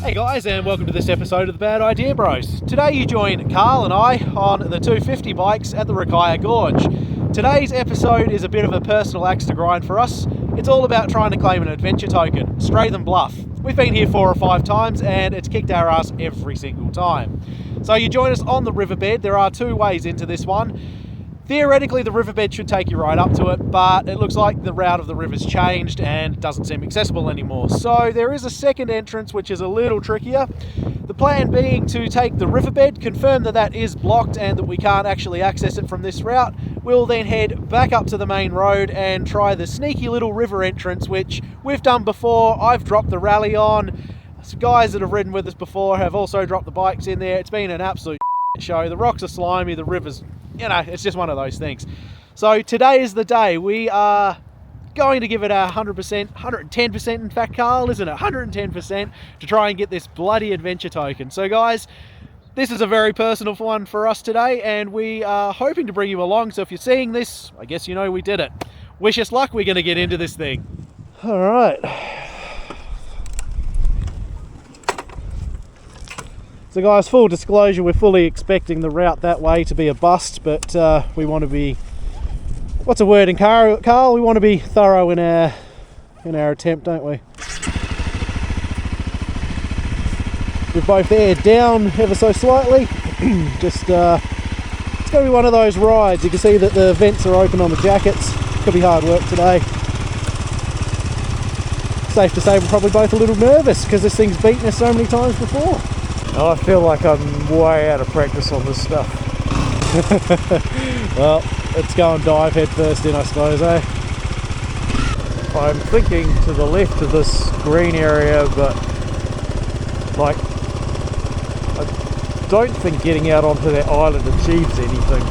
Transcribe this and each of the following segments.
Hey guys, and welcome to this episode of the Bad Idea Bros. Today you join Carl and I on the 250 bikes at the Rakaia Gorge. Today's episode is a bit of a personal axe to grind for us. It's all about trying to claim an adventure token, Strathearn Bluff. We've been here 4 or 5 times and it's kicked our ass every single time. So you join us on the riverbed. There are 2 ways into this one. Theoretically, the riverbed should take you right up to it, but it looks like the route of the river's changed and doesn't seem accessible anymore. So there is a second entrance, which is a little trickier. The plan being to take the riverbed, confirm that that is blocked and that we can't actually access it from this route. We'll then head back up to the main road and try the sneaky little river entrance, which we've done before. I've dropped the rally on. Some guys that have ridden with us before have also dropped the bikes in there. It's been an absolute show. The rocks are slimy, the river's, it's just one of those things. So today is the day. We are going to give it our 100%, 110% in fact, Carl, isn't it? 110% to try and get this bloody adventure token. So guys, this is a very personal one for us today, and we are hoping to bring you along. So if you're seeing this, I guess you know we did it. Wish us luck, we're going to get into this thing. All right. So guys, full disclosure, we're fully expecting the route that way to be a bust, but we want to be, what's a word in Carl? We want to be thorough in our attempt, don't we? We've both aired down ever so slightly. Just it's going to be one of those rides. You can see that the vents are open on the jackets. Could be hard work today. Safe to say we're probably both a little nervous because this thing's beaten us so many times before. I feel like I'm way out of practice on this stuff. Well, let's go and dive head first in, I suppose, eh? I'm thinking to the left of this green area, but like I don't think getting out onto that island achieves anything.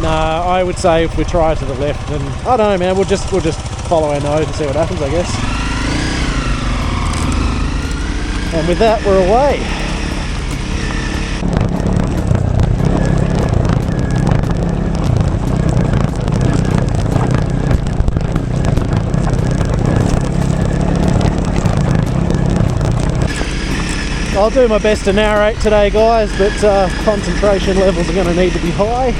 No, I would say if we try to the left, then I don't know, man. We'll just follow our nose and see what happens, I guess. And with that, we're away. I'll do my best to narrate today, guys, but concentration levels are going to need to be high.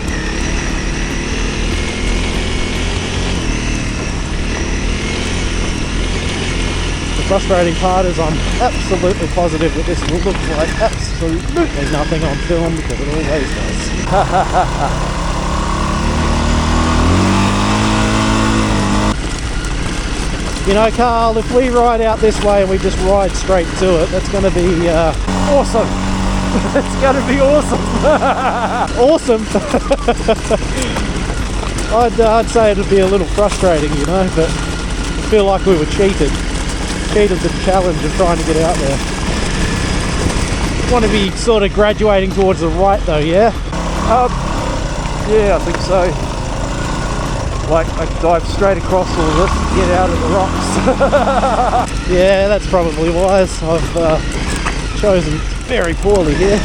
The frustrating part is I'm absolutely positive that this will look like absolutely nothing on film, because it always does. You know, Carl, if we ride out this way and we just ride straight to it, that's going to be awesome. It's going to be awesome. Awesome. I'd say it'd be a little frustrating, you know, but I feel like we were cheated the challenge of trying to get out there. Want to be sort of graduating towards the right, though, yeah? Yeah, I think so. Like, I dive straight across all of this and get out of the rocks. Yeah, that's probably wise. I've chosen very poorly here.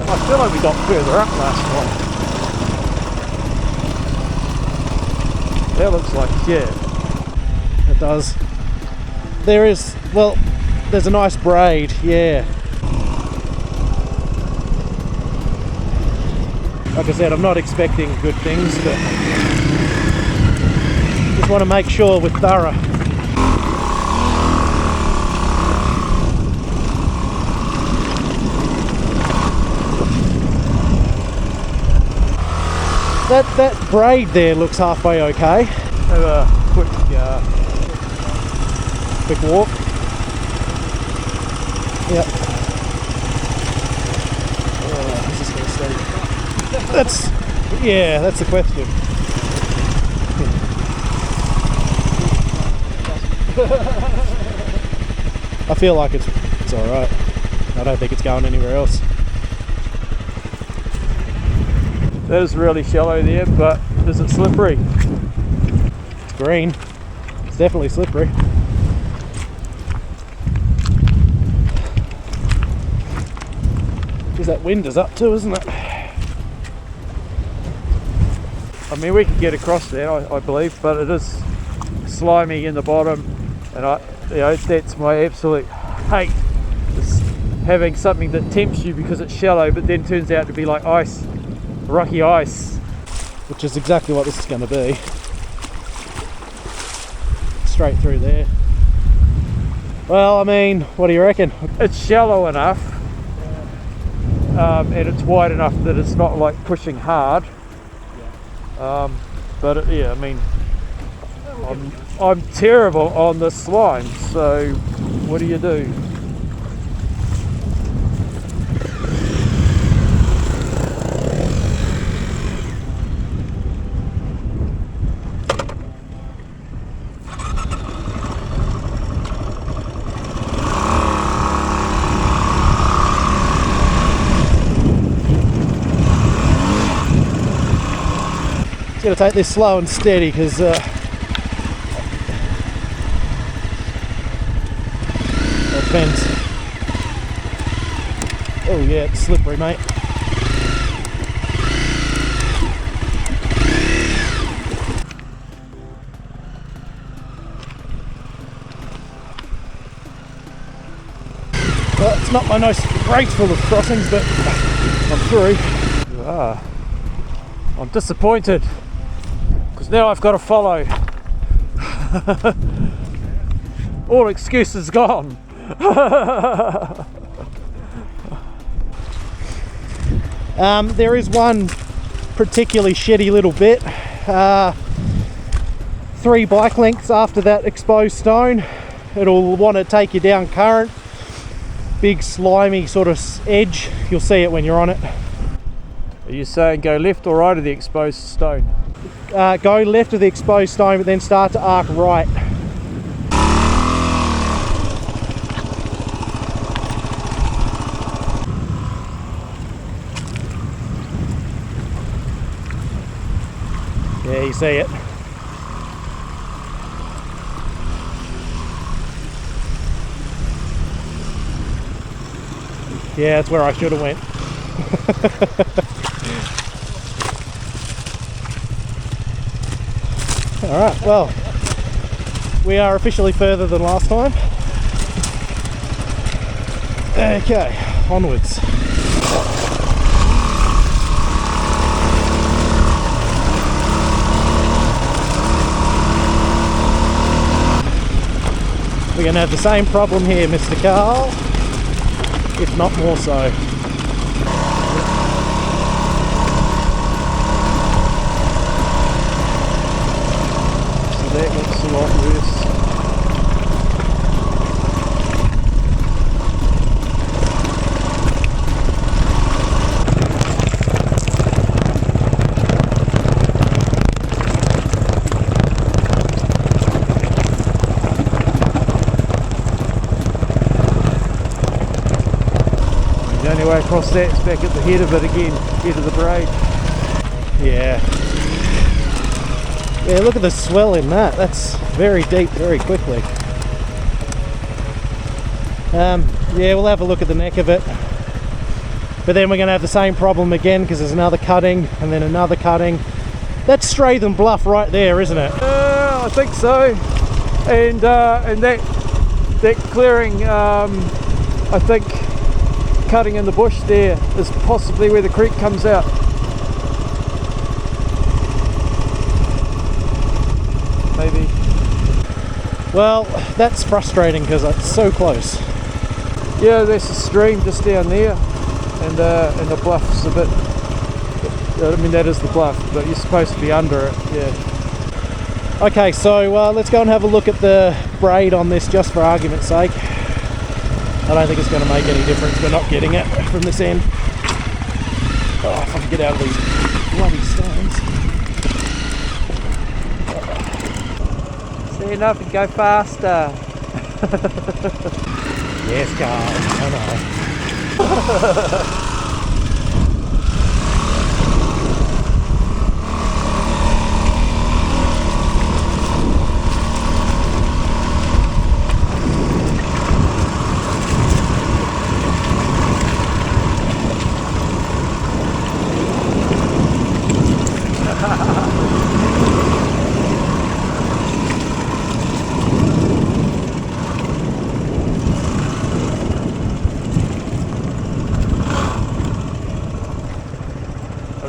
I feel like we got further up last time. That looks like, yeah. It does. There is, well, there's a nice braid, yeah. Like I said, I'm not expecting good things, but just want to make sure we're thorough. That braid there looks halfway okay. Have a quick walk. Yep. is this going to stay? That's the question. I feel like it's alright. I don't think it's going anywhere else. That is really shallow there, but is it slippery? green. It's definitely slippery. Because that wind is up too, isn't it? I mean, we can get across there, I believe, but it is slimy in the bottom, and that's my absolute hate, is having something that tempts you because it's shallow, but then turns out to be like ice, rocky ice. Which is exactly what this is going to be. Straight through there. Well, I mean, what do you reckon? It's shallow enough, and it's wide enough that it's not like pushing hard. But yeah, I mean, I'm terrible on the slime, so what do you do? Going to take this slow and steady because that fence. Oh yeah, it's slippery, mate. Well, it's not my most graceful of crossings, but I'm through. I'm disappointed. Now I've got to follow. All excuses gone. There is one particularly shitty little bit. 3 bike lengths after that exposed stone, it'll want to take you down current. Big slimy sort of edge. You'll see it when you're on it. Are you saying go left or right of the exposed stone? Go left of the exposed stone, but then start to arc right. Yeah, you see it. Yeah, that's where I should have went. Alright, well, we are officially further than last time. Okay, onwards. We're going to have the same problem here, Mr. Carl, if not more so. That looks a lot worse. The only way across that is back at the head of it again, head of the braid. Yeah. Yeah, look at the swell in that. That's very deep very quickly. Yeah, we'll have a look at the neck of it. But then we're going to have the same problem again because there's another cutting and then another cutting. That's Strathearn Bluff right there, isn't it? I think so. And that clearing, I think cutting in the bush there is possibly where the creek comes out. Maybe. Well, that's frustrating because it's so close. Yeah, there's a stream just down there, and the bluff's a bit. I mean, that is the bluff, but you're supposed to be under it. Yeah. Okay, so let's go and have a look at the braid on this, just for argument's sake. I don't think it's going to make any difference. We're not getting it from this end. Oh, if I can get out of these bloody stones. See enough and go faster. Yes, Carl, I know.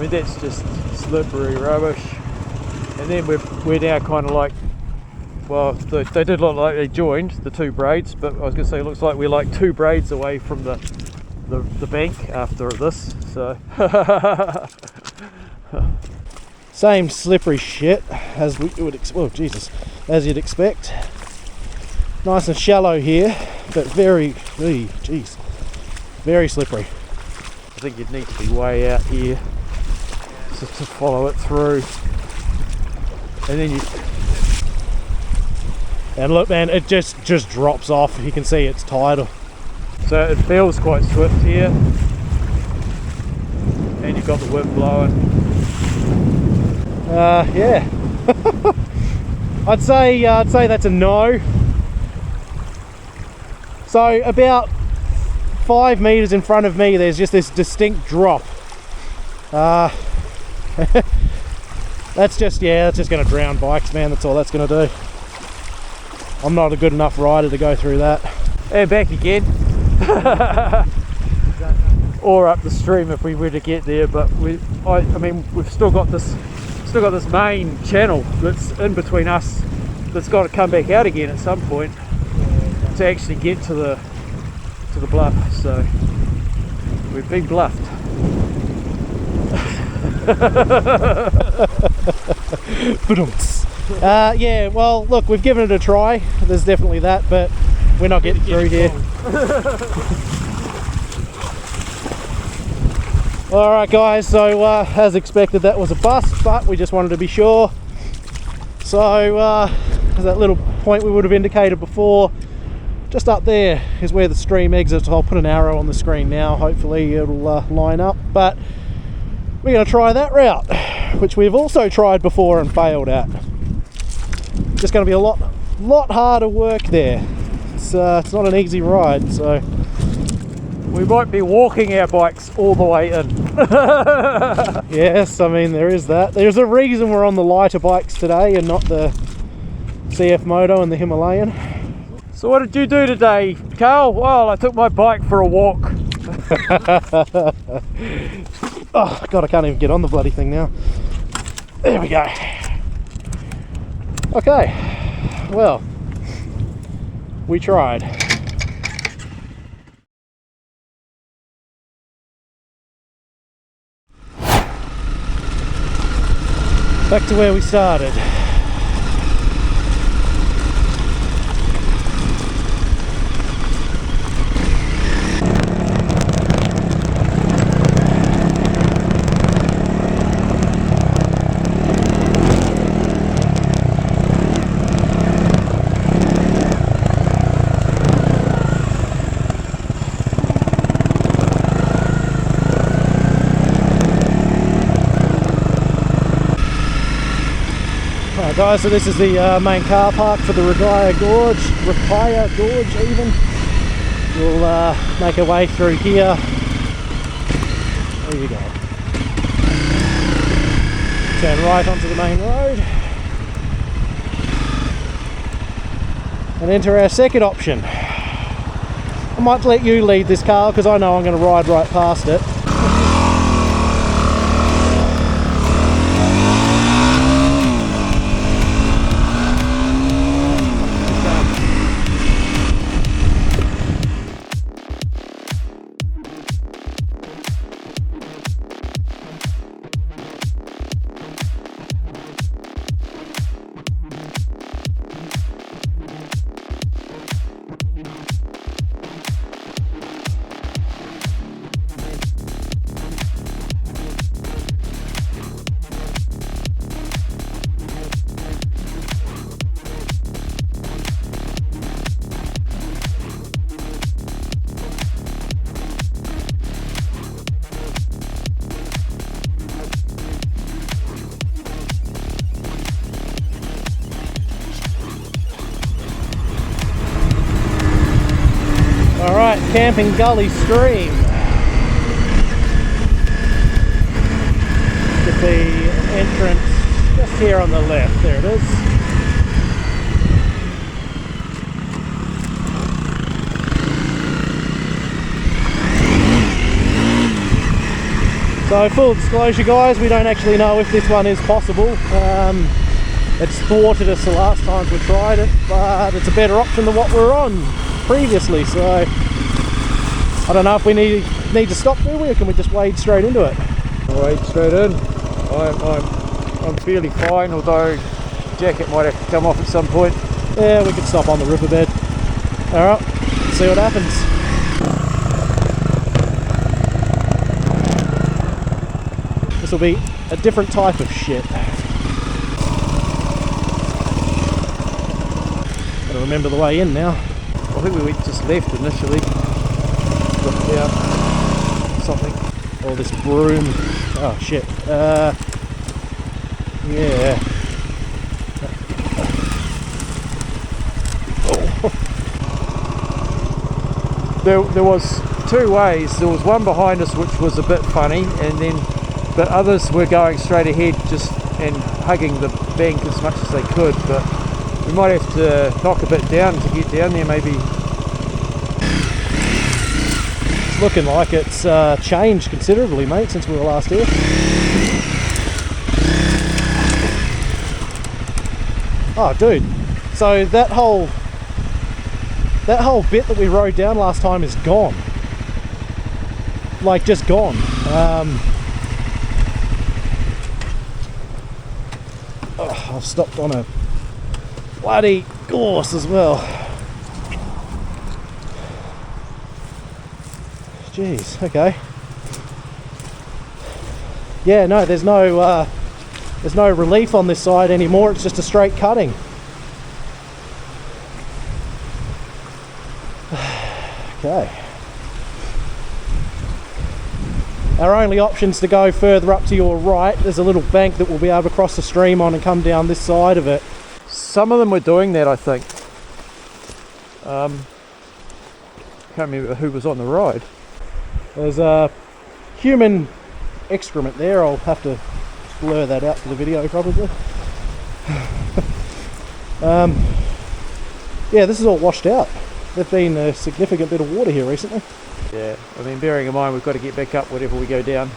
mean, that's just slippery rubbish. And then we're now kind of like, well, they did look like they joined the two braids, but I was going to say it looks like we're like 2 braids away from the bank after this. So same slippery shit as we would as you'd expect. Nice and shallow here, but very slippery. I think you'd need to be way out here to follow it through. And then and look, man, it just drops off. You can see it's tidal. So it feels quite swift here. And you've got the wind blowing. Yeah. I'd say that's a no. So about 5 meters in front of me, there's just this distinct drop. That's just going to drown bikes, man. That's all that's going to do. I'm not a good enough rider to go through that. And back again. Or up the stream if we were to get there, but I mean we've still got this main channel that's in between us that's got to come back out again at some point to actually get to the bluff. So we've been bluffed. Yeah, well, look, we've given it a try. There's definitely that, but we're not getting through here. Alright guys, so as expected that was a bust, but we just wanted to be sure. So that little point we would have indicated before, just up there is where the stream exits. I'll put an arrow on the screen now, hopefully it'll line up, but we're going to try that route, which we've also tried before and failed at. Just going to be a lot harder work there. It's not an easy ride, so we might be walking our bikes all the way in. Yes, I mean there is that. There's a reason we're on the lighter bikes today and not the CF Moto and the Himalayan. So what did you do today, Carl? Well, I took my bike for a walk. Oh god, I can't even get on the bloody thing now. There we go. Okay, well, we tried. Back to where we started. Guys, so this is the main car park for the Ripaya Gorge even. We'll make our way through here. There you go. Turn right onto the main road. And enter our second option. I might let you lead this car because I know I'm going to ride right past it. Alright, Camping Gully Stream. Get the entrance just here on the left, there it is. So full disclosure guys, we don't actually know if this one is possible. It's thwarted us the last times we tried it, but it's a better option than what we were on previously, so I don't know if we need to stop, do we, or can we just wade straight into it? Wade straight in. I'm fairly fine, although jacket might have to come off at some point. Yeah, we could stop on the riverbed. Alright, see what happens. This will be a different type of shit. Gotta remember the way in now. I think we went just left initially. Looked out. Something. Oh, this broom. Oh shit. Yeah. There was two ways. There was one behind us which was a bit funny, but others were going straight ahead just and hugging the bank as much as they could, but we might have to knock a bit down to get down there maybe. It's looking like it's changed considerably, mate, since we were last here. Oh dude, so that whole bit that we rode down last time is gone. Like, just gone. I've stopped on a bloody gorse as well. Jeez, okay. Yeah, no, there's no relief on this side anymore, it's just a straight cutting. Okay. Our only option's to go further up to your right. There's a little bank that we'll be able to cross the stream on and come down this side of it. Some of them were doing that, I think. Can't remember who was on the ride. There's a human excrement there. I'll have to blur that out for the video probably. Yeah, this is all washed out. There's been a significant bit of water here recently. Yeah, I mean, bearing in mind we've got to get back up whatever we go down.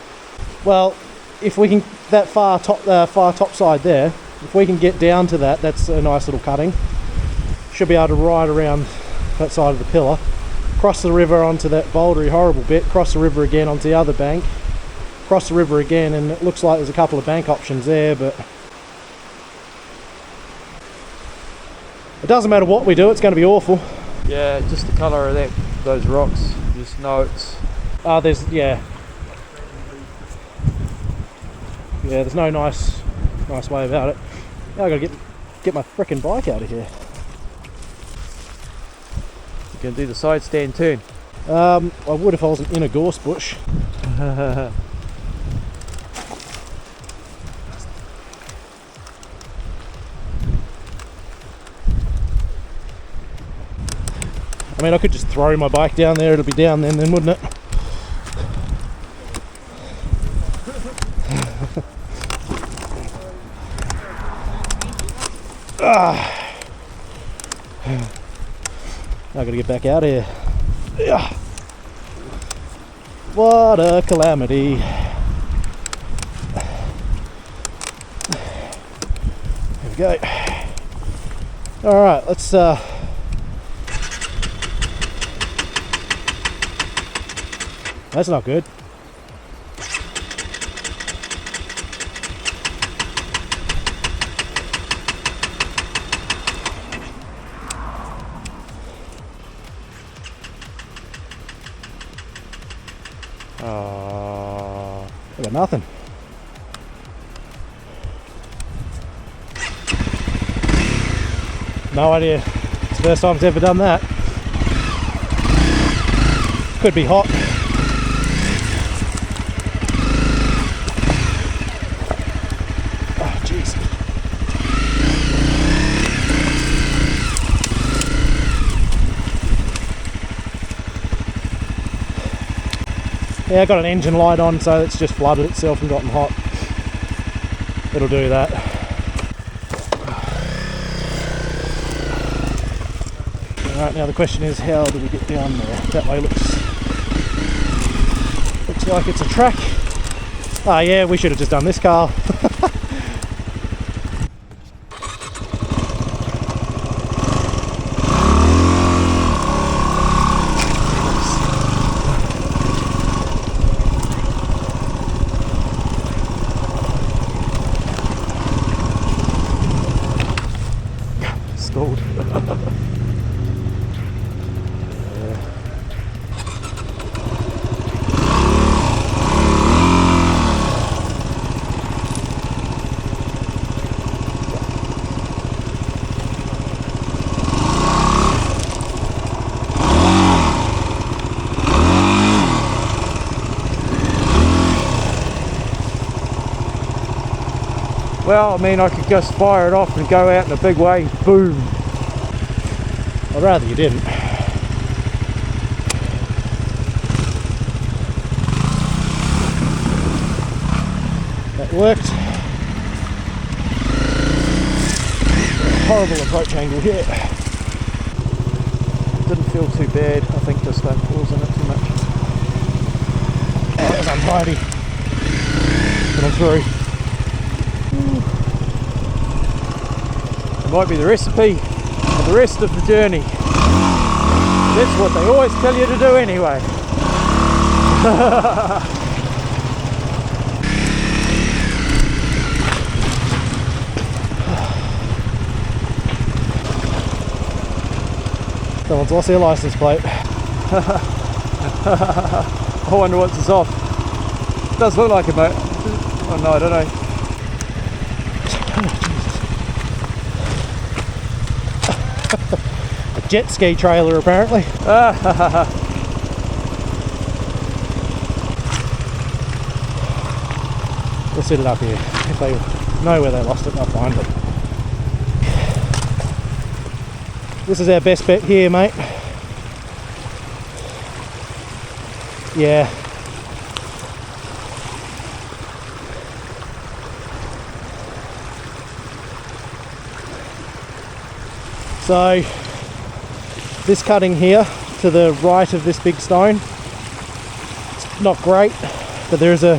Well, if we can, that far top side there, if we can get down to that, that's a nice little cutting. Should be able to ride around that side of the pillar, cross the river onto that bouldery horrible bit, cross the river again onto the other bank, cross the river again, and it looks like there's a couple of bank options there, but it doesn't matter what we do, it's going to be awful. Yeah, just the colour of those rocks, just know it's... there's no nice way about it. Now I've got to get my frickin' bike out of here. You can do the side stand turn. I would if I wasn't in a gorse bush. I mean, I could just throw my bike down there, it'll be down then, wouldn't it? I gotta get back out of here. What a calamity. There we go. Alright, let's that's not good. I got nothing. No idea. It's the first time I've ever done that. Could be hot. Oh, jeez. Yeah, I got an engine light on, so it's just flooded itself and gotten hot. It'll do that. Alright, now the question is, how do we get down there? That way looks like it's a track. Oh yeah, we should have just done this, Carl. Stalled. Well, I mean, I could just fire it off and go out in a big wave, boom. I'd rather you didn't. That worked. Horrible approach angle here. Didn't feel too bad. I think just don't pause in it too much. Oh, that was untidy. But I'm through. It might be the recipe for the rest of the journey. That's what they always tell you to do anyway. Someone's lost their license plate. I wonder once it's off. It does look like it, mate. Oh no, I don't know. A jet ski trailer apparently. We'll set it up here. If they know where they lost it, they'll find it. This is our best bet here, mate. Yeah. So this cutting here to the right of this big stone, it's not great, but there's a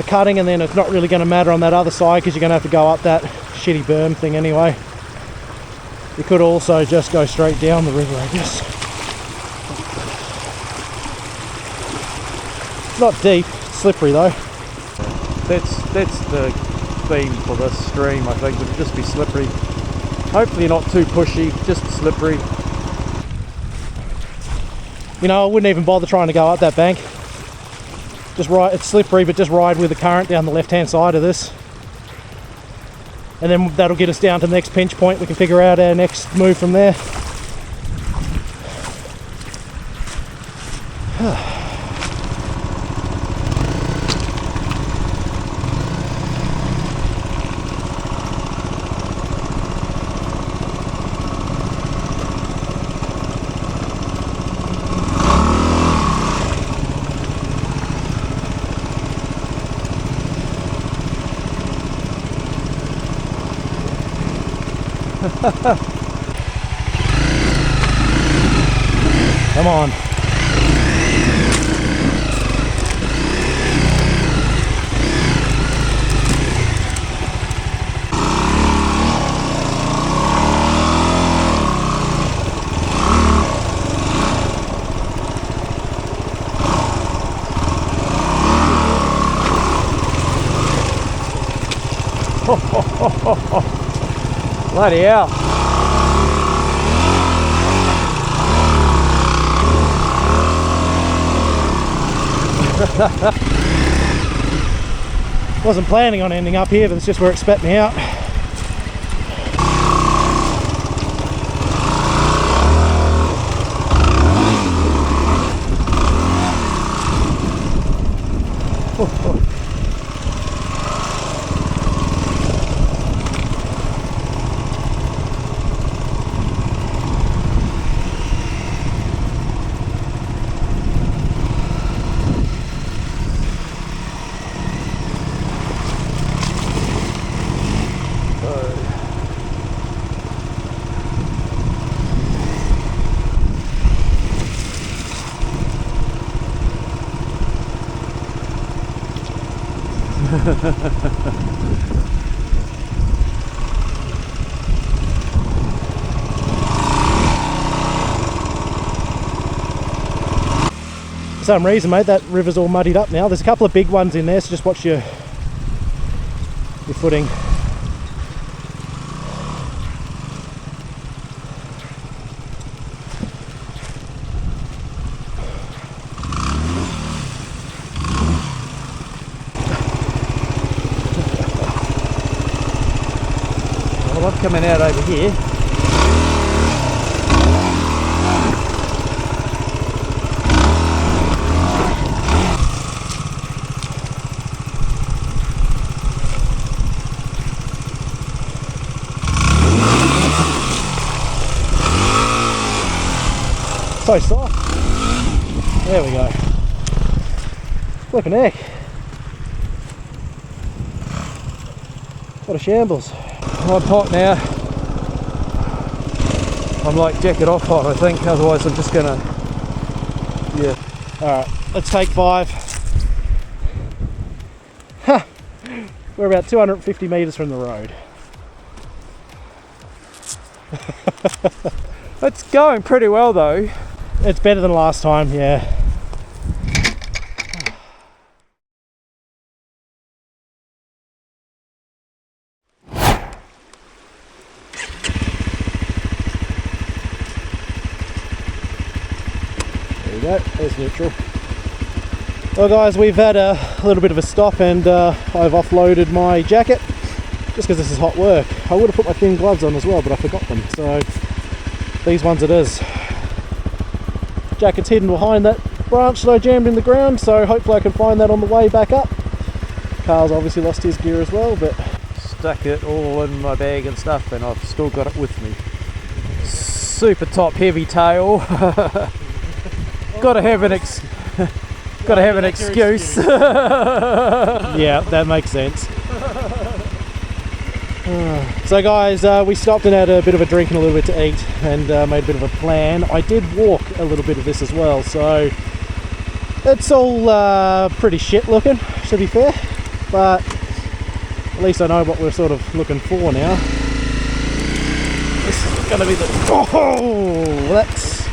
cutting, and then it's not really going to matter on that other side because you're going to have to go up that shitty berm thing anyway. You could also just go straight down the river, I guess. It's not deep, it's slippery though. That's the theme for this stream, I think. It'll just be slippery. Hopefully not too pushy, just slippery. You know, I wouldn't even bother trying to go up that bank. Just ride, it's slippery, but just ride with the current down the left-hand side of this. And then that'll get us down to the next pinch point. We can figure out our next move from there. Come on. Bloody hell. Wasn't planning on ending up here, but it's just where it spat me out. For some reason, mate, that river's all muddied up now. There's a couple of big ones in there, so just watch your footing. Well, I'm coming out over here. So soft. There we go. Flipping heck. What a shambles. I'm hot now. I'm like jacket off hot, I think, otherwise I'm just gonna, yeah. Alright, let's take 5. Ha! We're about 250 metres from the road. It's going pretty well though. It's better than last time, yeah. There we go, there's neutral. Well guys, we've had a little bit of a stop and I've offloaded my jacket just because this is hot work. I would have put my thin gloves on as well, but I forgot them, so these ones it is. Jacket's hidden behind that branch that I jammed in the ground, so hopefully I can find that on the way back up. Carl's obviously lost his gear as well, but stuck it all in my bag and stuff, and I've still got it with me. Super top heavy tail. Gotta have an excuse. Yeah, that makes sense. So guys, we stopped and had a bit of a drink and a little bit to eat and made a bit of a plan. I did walk a little bit of this as well, so it's all pretty shit looking, to be fair, but at least I know what we're sort of looking for now. This is gonna be the... Oh, that's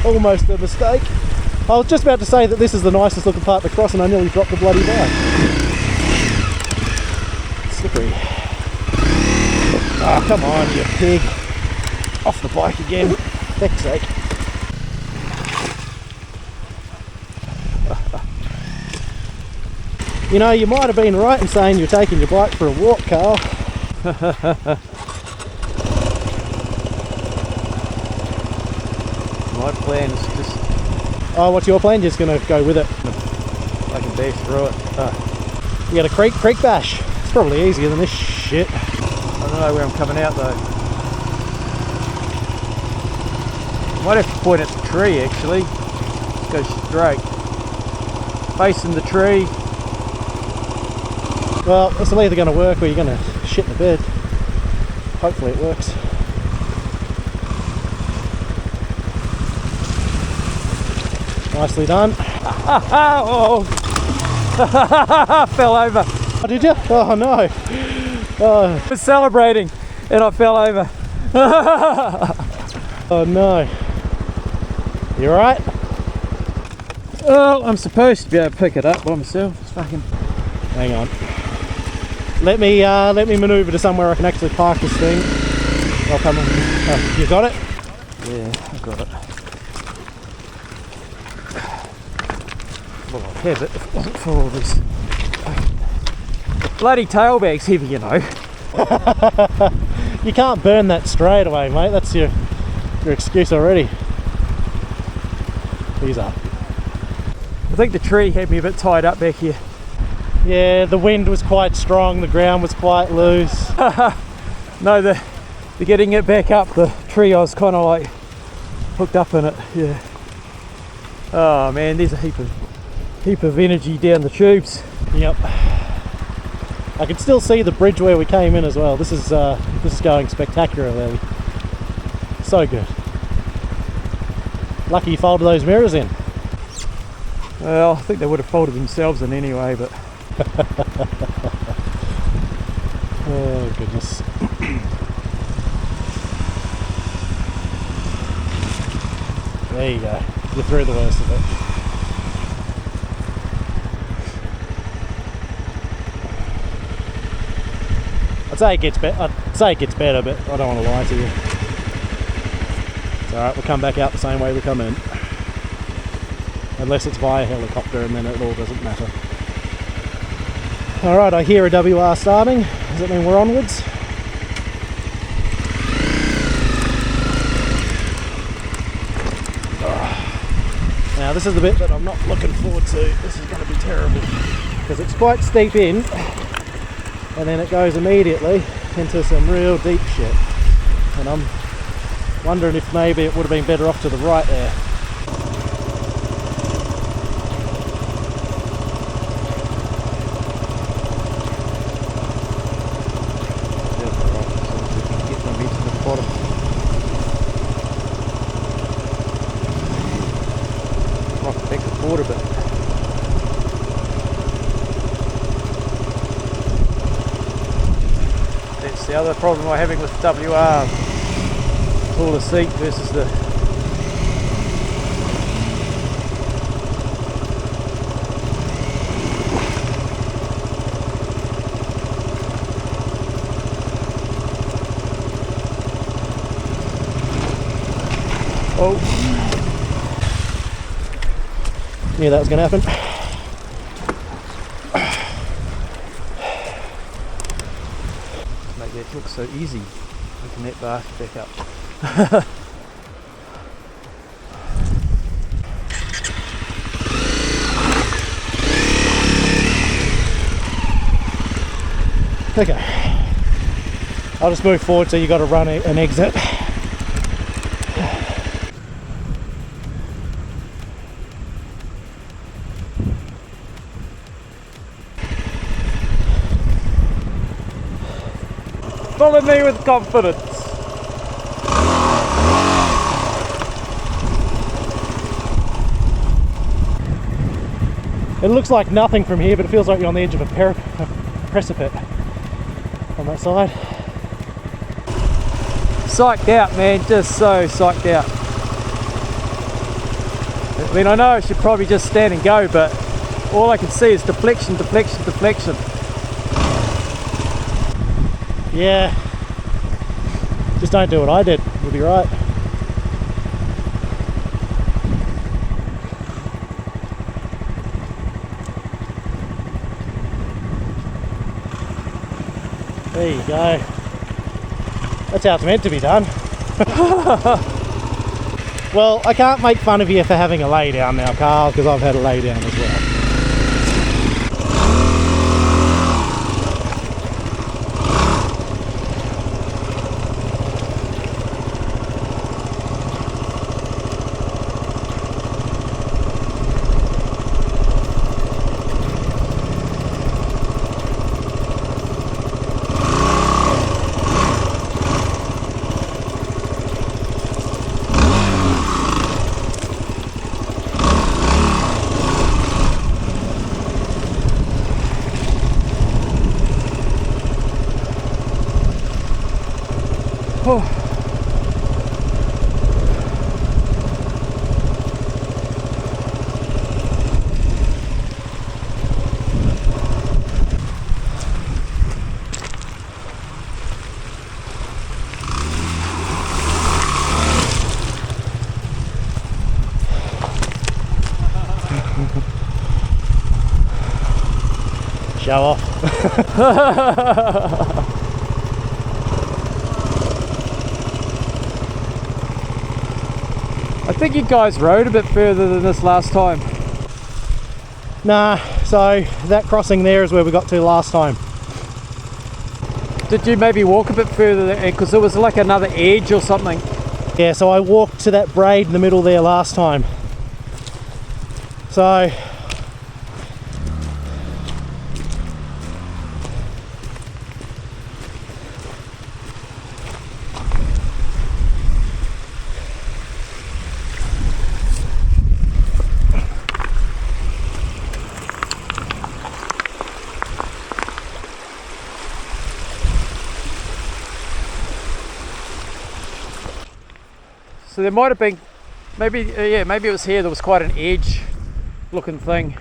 almost a mistake. I was just about to say that this is the nicest looking part of the cross and I nearly dropped the bloody bike. Slippery. Oh, come on, you pig. Off the bike again. Heck's sake. You know, you might have been right in saying you're taking your bike for a walk, Carl. My plan is just... Oh, what's your plan? You're just going to go with it? I can dash through it. You got a creek bash. It's probably easier than this shit. I don't know where I'm coming out though. Might have to point at the tree actually. Just go straight. Facing the tree. Well, it's either going to work or you're going to shit in the bed. Hopefully it works. Nicely done. Oh! Fell over. Oh, did you? Oh no. I was celebrating and I fell over. Oh no. You alright? Well, I'm supposed to be able to pick it up by myself. It's fucking... Hang on. Let me manoeuvre to somewhere I can actually park this thing. I'll come in. Oh, you got it? Yeah, I've got it. Well, I'd have it If it wasn't for all this. Bloody tailbag's heavy, you know. You can't burn that straight away, mate. That's your excuse already. Ease up. I think the tree had me a bit tied up back here. Yeah, the wind was quite strong, the ground was quite loose. No, the getting it back up the tree, I was kind of like hooked up in it. Yeah. Oh man, there's a heap of energy down the tubes. Yep. I can still see the bridge where we came in as well. This is going spectacularly. So good. Lucky you folded those mirrors in. Well, I think they would have folded themselves in anyway, but Oh goodness. There you go. You're through the worst of it. I'd say it gets better, but I don't want to lie to you. It's alright, we'll come back out the same way we come in. Unless it's via helicopter, and then it all doesn't matter. Alright, I hear a WR starting. Does that mean we're onwards? Now this is the bit that I'm not looking forward to. This is going to be terrible because it's quite steep in and then it goes immediately into some real deep shit, and I'm wondering if maybe it would have been better off to the right there. A bit. That's the other problem I'm having with WR. Taller seat versus the knew that was going to happen. Make that look so easy, making that bar back up. Okay, I'll just move forward so you got to run an exit. Follow me with confidence. It looks like nothing from here, but it feels like you're on the edge of a precipice on that side. Psyched out, man, just so psyched out. I mean, I know I should probably just stand and go, but all I can see is deflection, deflection, deflection. Yeah, just don't do what I did, you'll be right. There you go. That's how it's meant to be done. Well, I can't make fun of you for having a lay down now, Carl, because I've had a lay down as well. Show off. I think you guys rode a bit further than this last time. Nah, so that crossing there is where we got to last time. Did you maybe walk a bit further there? Because there was like another edge or something. Yeah, so I walked to that braid in the middle there last time. So So there might have been, maybe, yeah, maybe it was here. There was quite an edge looking thing.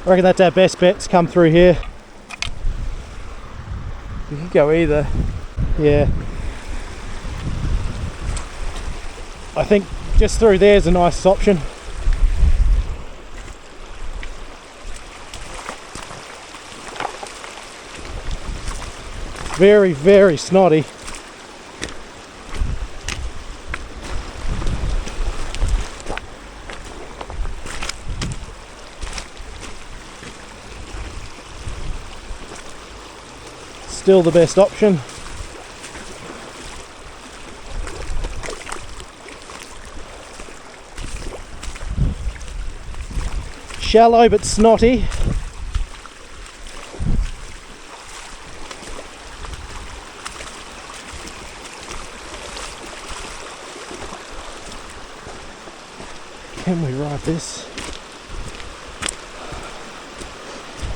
I reckon that's our best bet to come through here. You could go either. Yeah. I think just through there is the nicest option. Very, very snotty. Still the best option. Shallow but snotty. Can we ride this?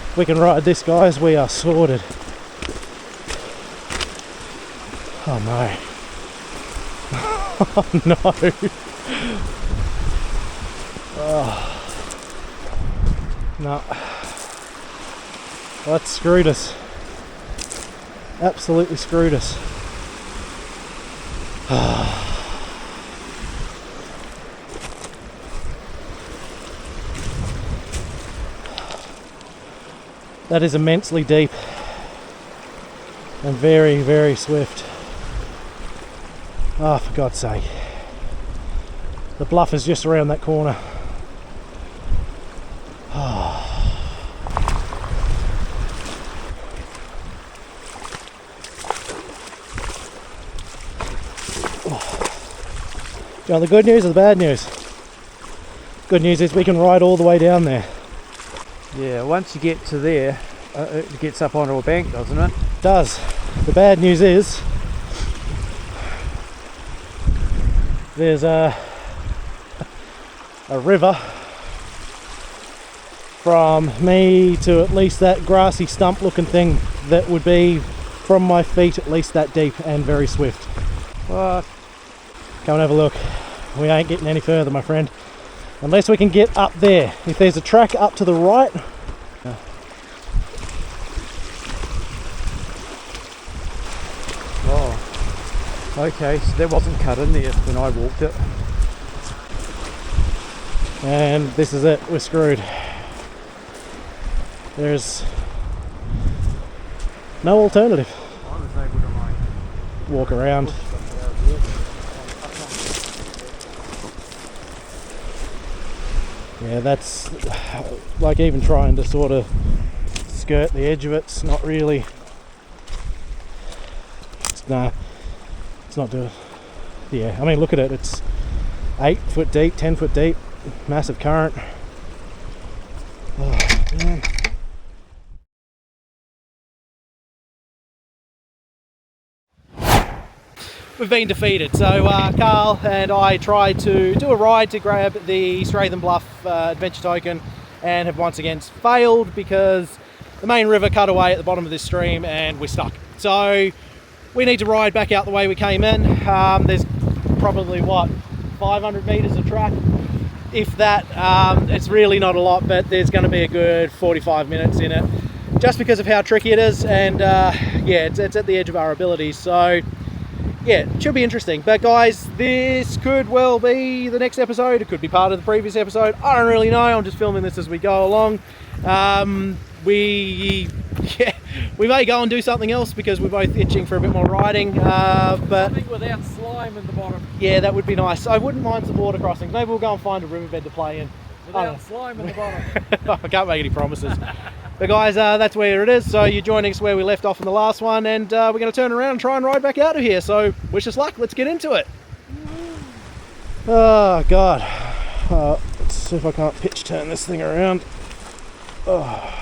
If we can ride this, guys, we are sorted. Oh no. Oh no. Oh. No. That screwed us. Absolutely screwed us. That is immensely deep and very, very swift. Oh, for God's sake. The bluff is just around that corner. You want the good news or the bad news? Good news is we can ride all the way down there. Yeah, once you get to there, it gets up onto a bank, doesn't it? It does. The bad news is there's a river from me to at least that grassy stump looking thing that would be from my feet at least that deep and very swift. What? Come and have a look. We ain't getting any further, my friend, unless we can get up there. If there's a track up to the right, Oh, okay, so that wasn't cut in there when I walked it. and this is it. We're screwed. There's no alternative. I was able to Walk around. Yeah, that's like even trying to sort of skirt the edge of it's not really. Nah, it's not doing. Yeah, I mean, look at it. It's 8 foot deep, 10 foot deep, massive current. Oh, man. We've been defeated, so Carl and I tried to do a ride to grab the Strathearn Bluff adventure token and have once again failed because the main river cut away at the bottom of this stream and we're stuck. So we need to ride back out the way we came in. There's probably, what, 500 metres of track, if that. It's really not a lot, but there's going to be a good 45 minutes in it just because of how tricky it is, and yeah, it's at the edge of our abilities. So yeah, it should be interesting. But guys, this could well be the next episode. It could be part of the previous episode. I don't really know. I'm just filming this as we go along. We may go and do something else because we're both itching for a bit more riding. But something without slime in the bottom. yeah, that would be nice. I wouldn't mind some water crossings. Maybe we'll go and find a riverbed to play in. Without slime in the bottom. I can't make any promises. But guys, that's where it is. So you're joining us where we left off in the last one, and we're going to turn around and try and ride back out of here. So wish us luck. Let's get into it. Oh God. Let's see if I can't pitch turn this thing around. Oh.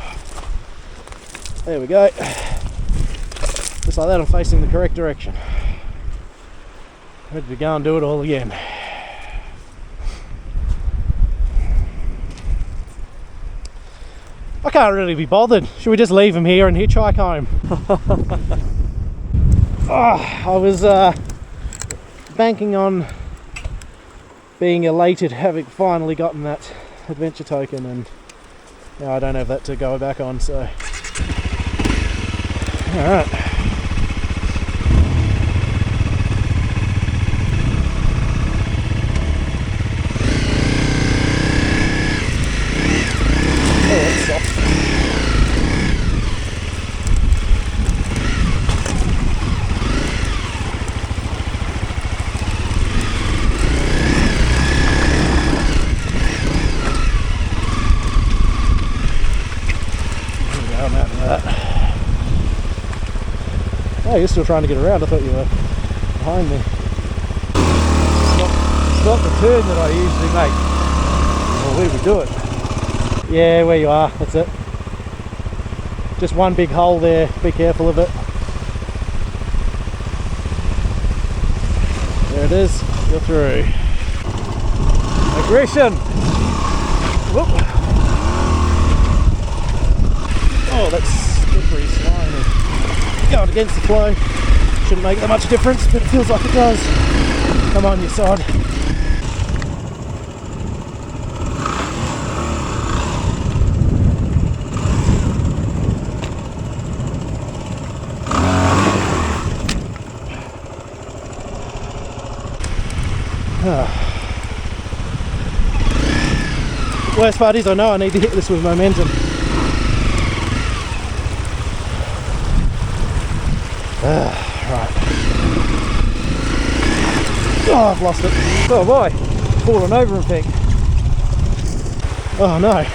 There we go. like that I'm facing the correct direction. Ready to go and do it all again. I can't really be bothered. Should we just leave him here and hitchhike home? I was banking on being elated having finally gotten that adventure token, and now I don't have that to go back on, so alright. Oh, that's soft. Oh, you're still trying to get around. I thought you were behind me. It's not the turn that I usually make. Well, we would do it. Yeah, where you are, that's it. Just one big hole there, be careful of it. There it is, you're through. Aggression! Whoop. Oh, that's slippery, slimy. Going against the flow. Shouldn't make that much difference, but it feels like it does. Come on, your side. Worst part is I know I need to hit this with momentum. Right. Oh, I've lost it. Oh boy, fallen over in fact. Oh no.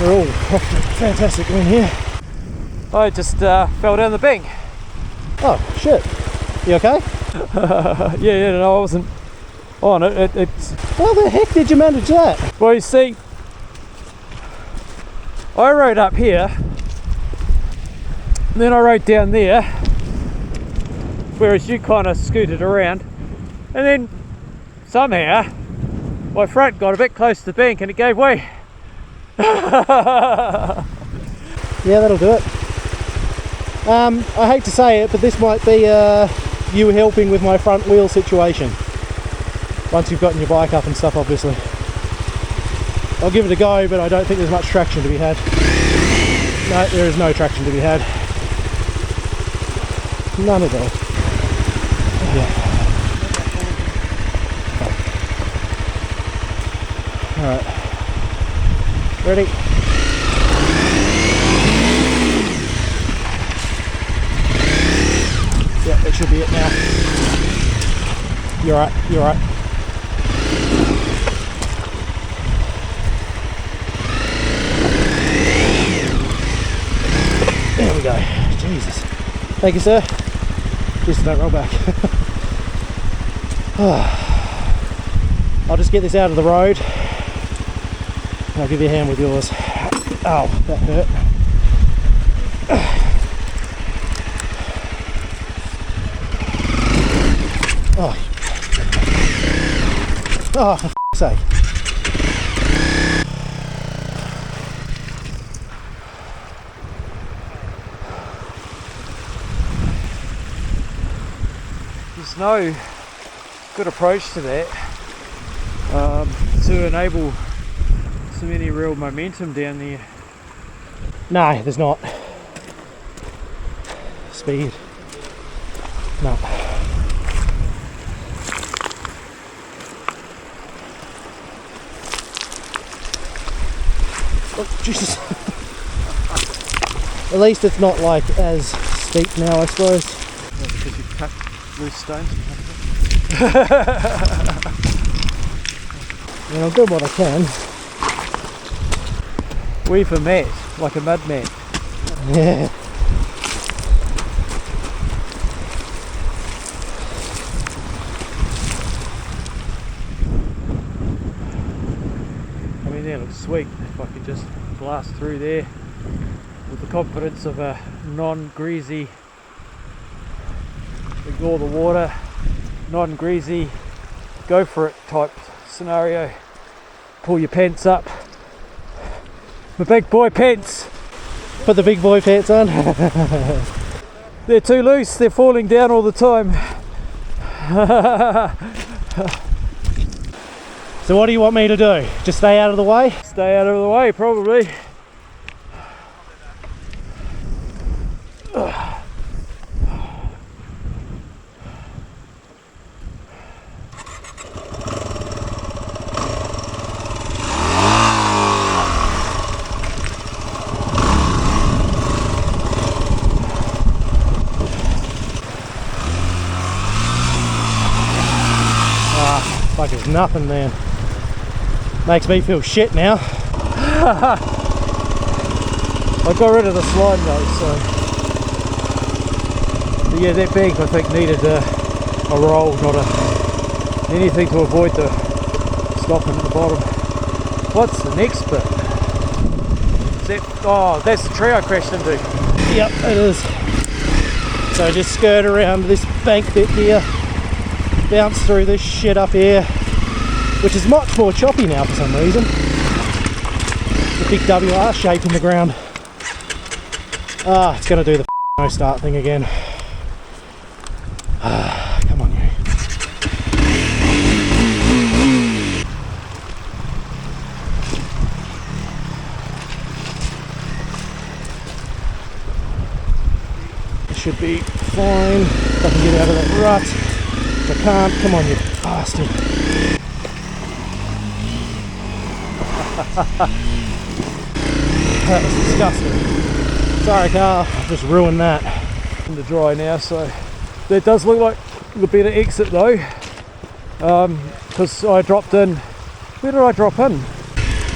We're all off to a fantastic win here. I just fell down the bank. Oh shit. You okay? Yeah, no, I wasn't on it. It's How the heck did you manage that? well, you see, I rode up here, then I rode down there, whereas you kind of scooted around, and then somehow my front got a bit close to the bank and it gave way. Yeah, that'll do it. I hate to say it, but this might be you helping with my front wheel situation. Once you've gotten your bike up and stuff, obviously. I'll give it a go, but I don't think there's much traction to be had. No, there is no traction to be had. None at all. Yeah. Alright. Ready? Yeah, that should be it now. You're right, you're right. There we go. Jesus. Thank you, sir. Just don't roll back. I'll just get this out of the road and I'll give you a hand with yours. Oh, that hurt. Oh, oh, for f***'s sake. There's no good approach to that to enable some any real momentum down there. No, there's not. Speed. No. Oh, Jesus. At least it's not like as steep now, I suppose. Well, because you've cut loose stones. Yeah, I'll do what I can. Weave a mat, like a mud mat. Yeah. I mean, that looks sweet. If I could just blast through there with the confidence of a non-greasy ignore the water, not and greasy, go for it type scenario. Pull your pants up. My big boy pants. Put the big boy pants on. They're too loose, they're falling down all the time. So what do you want me to do? Just stay out of the way? Stay out of the way, probably. Like it's nothing, man. Makes me feel shit now. I got rid of the slime though, so. But yeah, that bank I think needed a roll, not anything to avoid the stopping at the bottom. What's the next bit? Is that, oh, that's the tree I crashed into. Yep, it is. So just skirt around this bank bit here, bounce through this shit up here, which is much more choppy now for some reason. The big WR shape in the ground. Ah, it's gonna do the no start thing again. Ah, come on, you. It should be fine if I can get out of that rut. If I can't, come on, you bastard. That was disgusting. Sorry, Carl, I've just ruined that. In the dry now, so that does look like the better exit though. Because I dropped in. Where did I drop in?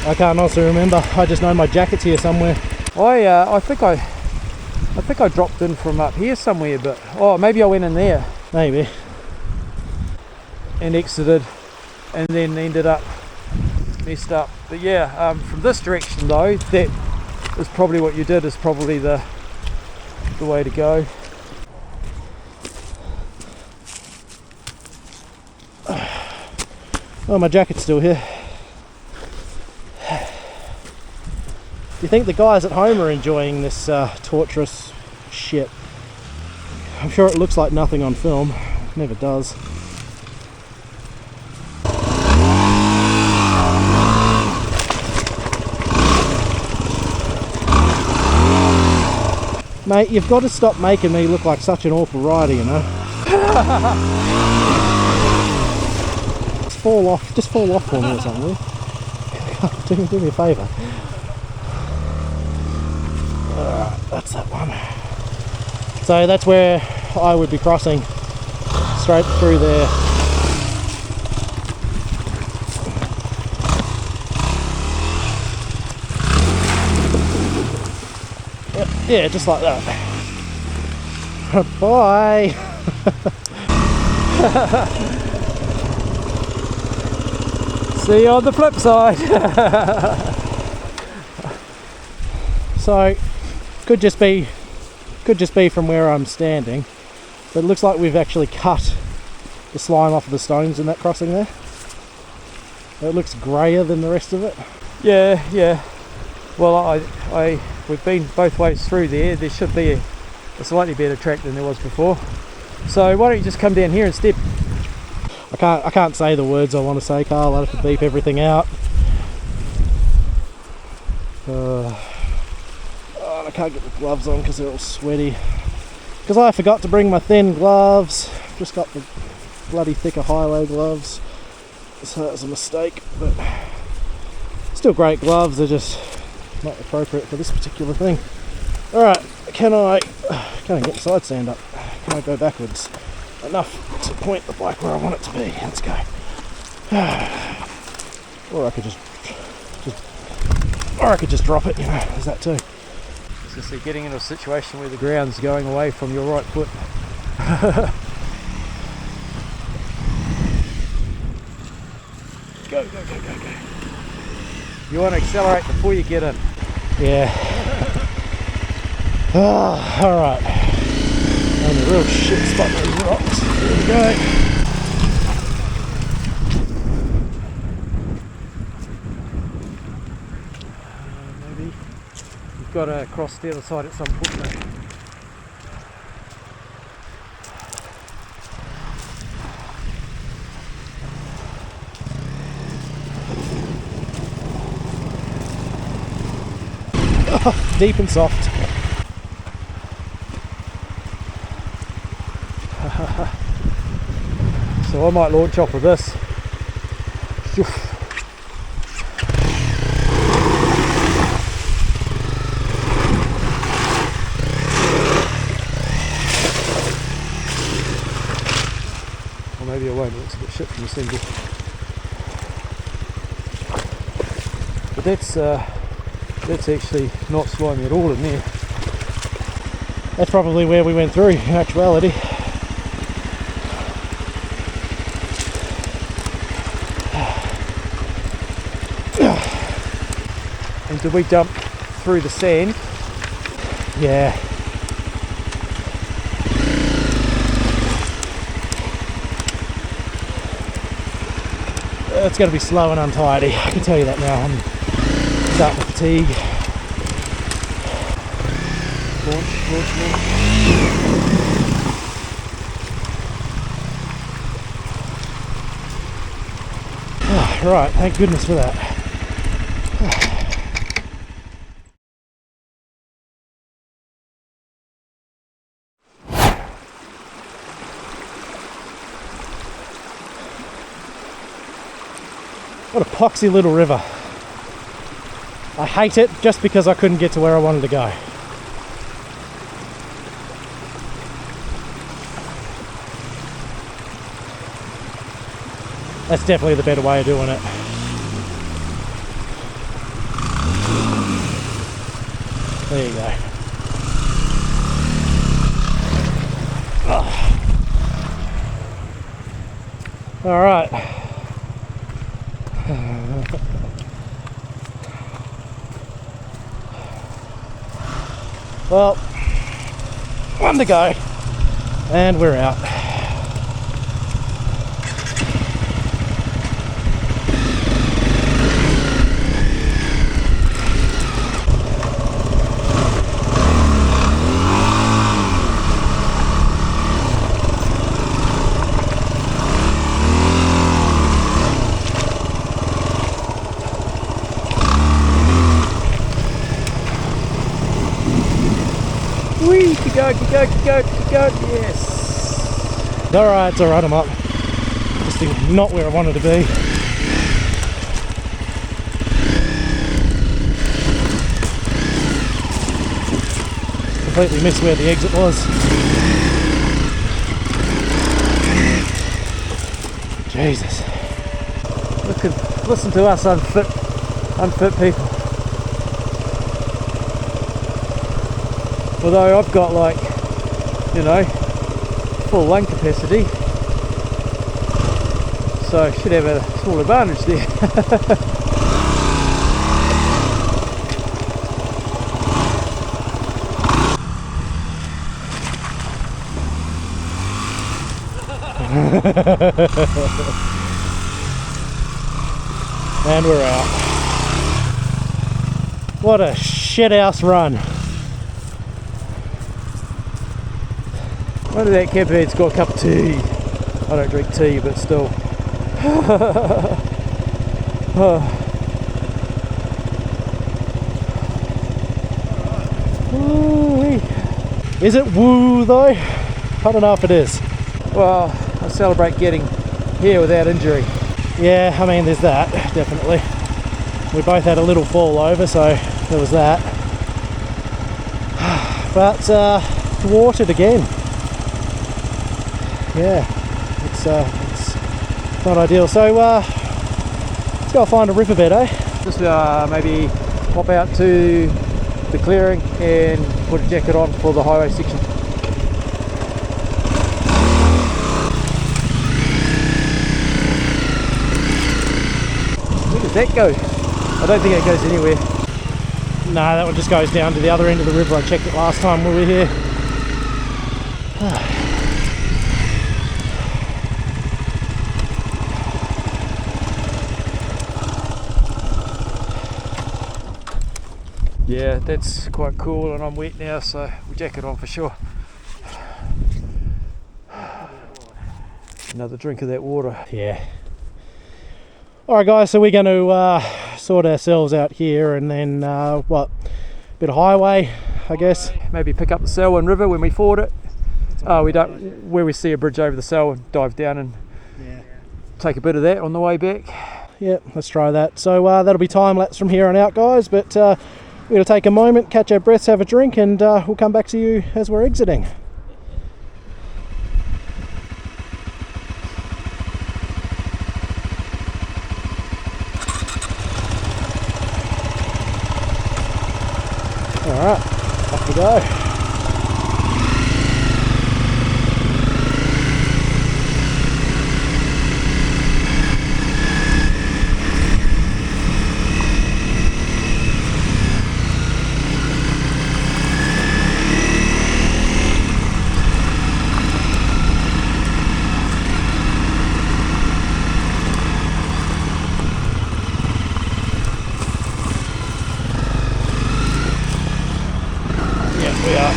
I can't also remember. I just know my jacket's here somewhere. I think I dropped in from up here somewhere, but oh, maybe I went in there. Maybe. And exited, and then ended up messed up. But yeah, from this direction though, that is probably what you did, is probably the way to go. Oh, my jacket's still here. Do you think the guys at home are enjoying this torturous shit? I'm sure it looks like nothing on film. It never does. Mate, you've got to stop making me look like such an awful rider, you know. Just fall off for me or something. Do me a favour. Alright, that's that one. So that's where I would be crossing, straight through there. Yep, yeah, just like that. Bye! See you on the flip side. So could just be from where I'm standing, but it looks like we've actually cut the slime off of the stones in that crossing there. It looks grayer than the rest of it. Yeah. Well, we've been both ways through there. There should be a slightly better track than there was before. So why don't you just come down here and step? I can't say the words I want to say, Carl. I have to beep everything out. I can't get the gloves on because they're all sweaty. Because I forgot to bring my thin gloves. Just got the bloody thicker high-low gloves. So that was a mistake, but still great gloves. They're just not appropriate for this particular thing. Alright, can I get the side stand up? Can I go backwards enough to point the bike where I want it to be? Let's go. Or I could just drop it, you know, there's that too. So you're getting into a situation where the ground's going away from your right foot. Go. You want to accelerate before you get in. Yeah. Alright. Found a real shit spot with these rocks. There we go. Maybe we've got to cross the other side at some point now. Oh, deep and soft. So I might launch off with this. Or maybe I won't, it looks a bit shit from the single. But that's actually not slimy at all in there. That's probably where we went through in actuality. And did we jump through the sand? Yeah. It's going to be slow and untidy, I can tell you that now. I'm starting to fatigue. Launch, launch, launch. Oh, right, thank goodness for that. What a poxy little river. I hate it just because I couldn't get to where I wanted to go. That's definitely the better way of doing it. There you go. Oh. All right. Well, one to go, and we're out. Whee! Keep going, keep going, keep going, keep going, yes! It's alright, I'm up. Just not where I wanted to be. Completely missed where the exit was. Jesus. Listen to us unfit people. Although I've got, like, you know, full lung capacity, so I should have a small advantage there. And we're out. What a shithouse run. Wonder that camphead's got a cup of tea. I don't drink tea, but still. Is it woo though? I don't know if it is. Well, I celebrate getting here without injury. Yeah, I mean there's that, definitely. We both had a little fall over, so there was that. But thwarted again. Yeah, it's not ideal. So let's go find a riverbed, eh? Just maybe pop out to the clearing and put a jacket on for the highway section. Where does that go? I don't think it goes anywhere. No, that one just goes down to the other end of the river. I checked it last time we were here. Yeah, that's quite cool, and I'm wet now, so we'll jacket on for sure. Another drink of that water. Yeah. Alright guys, so we're going to sort ourselves out here, and then bit of highway, I guess. Maybe pick up the Selwyn River when we ford it. We don't, where we see a bridge over the Selwyn, dive down and take a bit of that on the way back. Yeah, let's try that. So that'll be time lapse from here on out, guys, but we're going to take a moment, catch our breaths, have a drink, and we'll come back to you as we're exiting. Alright, off we go. We are.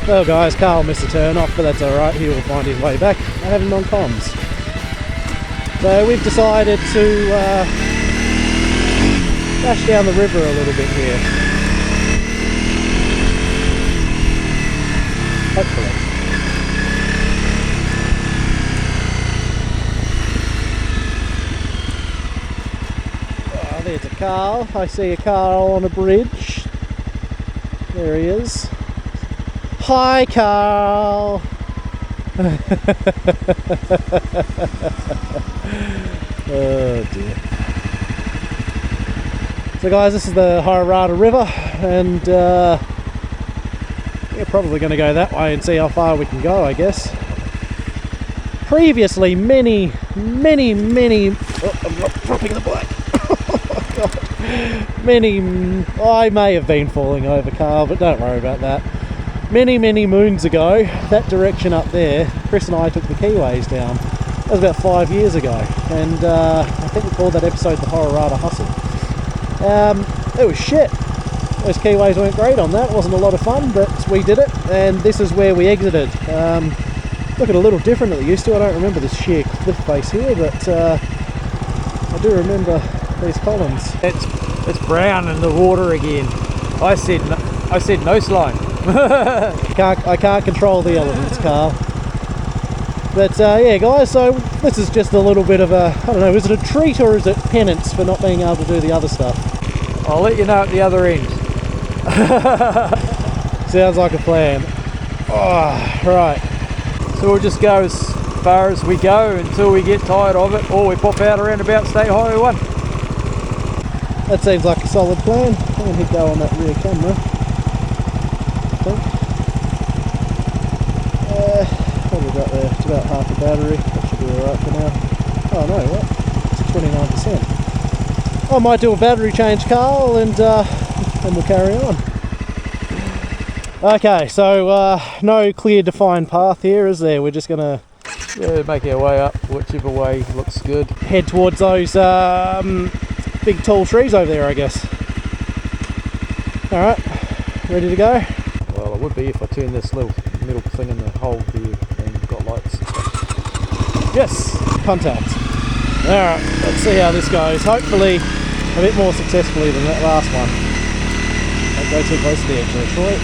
Well guys, Carl missed a turn off, but that's alright, he will find his way back. I have him on comms. So we've decided to dash down the river a little bit here. Hopefully. Oh, there's a Carl. I see a Carl on a bridge. There he is. Hi, Carl. Oh dear. So guys, this is the Hirata River, and we're probably going to go that way and see how far we can go, I guess. Previously, many oh, I'm not dropping the bike. Oh, God. I may have been falling over, Carl, but don't worry about that. many moons ago, that direction up there, Chris and I took the Keyways down. That was about 5 years ago, and I think we called that episode the Horrorada Hustle. It was shit. Those Keyways weren't great on that. It wasn't a lot of fun, but we did it, and this is where we exited. Looking a little different than it used to. I don't remember this sheer cliff face here, but I do remember these columns. It's brown in the water again. I said no slime. I can't control the elements, Carl. But yeah, guys, so this is just a little bit of a, I don't know, is it a treat or is it penance for not being able to do the other stuff? I'll let you know at the other end. Sounds like a plan. Oh, right. So we'll just go as far as we go until we get tired of it, or we pop out around about State Highway 1. That seems like a solid plan. I'm going to hit go on that rear camera. I think. What have we got there? It's about half a battery. That should be alright for now. Oh no, what? It's 29%. I might do a battery change, Carl, and we'll carry on. Okay, so no clear defined path here, is there? We're just going to make our way up, whichever way looks good. Head towards those big tall trees over there, I guess. Alright, ready to go? Well, it would be if I turn this little metal thing in the hole there and got lights. Yes, contact. Alright, let's see how this goes. Hopefully a bit more successfully than that last one. Don't go too close to the edge there, Troy.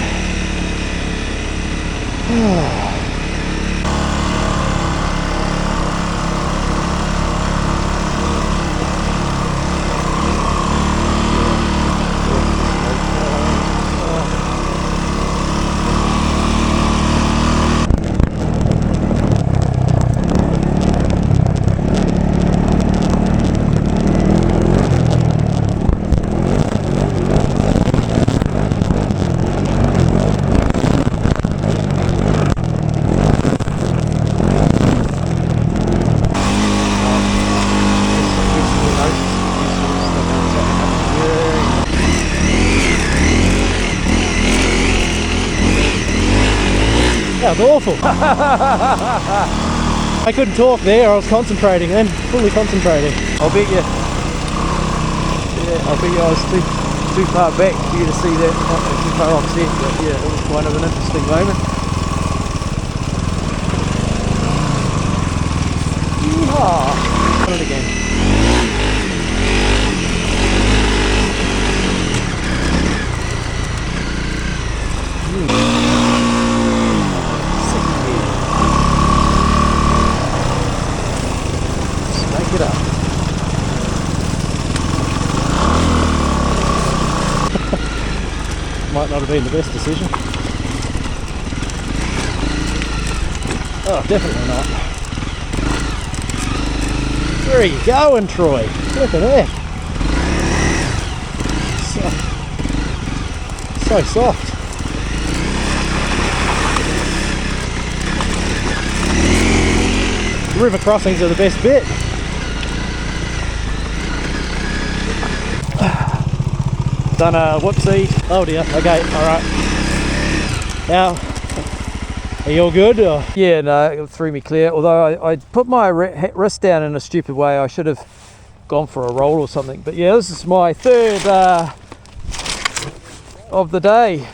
That was awful. I couldn't talk there, I was concentrating then, fully concentrating. I bet you I was too far back for you to see that, not too far offset, but yeah, it was kind of an interesting moment. Yeehaw! Done it again. It up. Might not have been the best decision. Oh, definitely not. Where are you going, Troy? Look at that. So soft. River crossings are the best bit. Done a whoopsie. Oh dear. Okay. All right. Now, are you all good? Or? Yeah, no, it threw me clear. Although I put my wrist down in a stupid way. I should have gone for a roll or something. But yeah, this is my third of the day.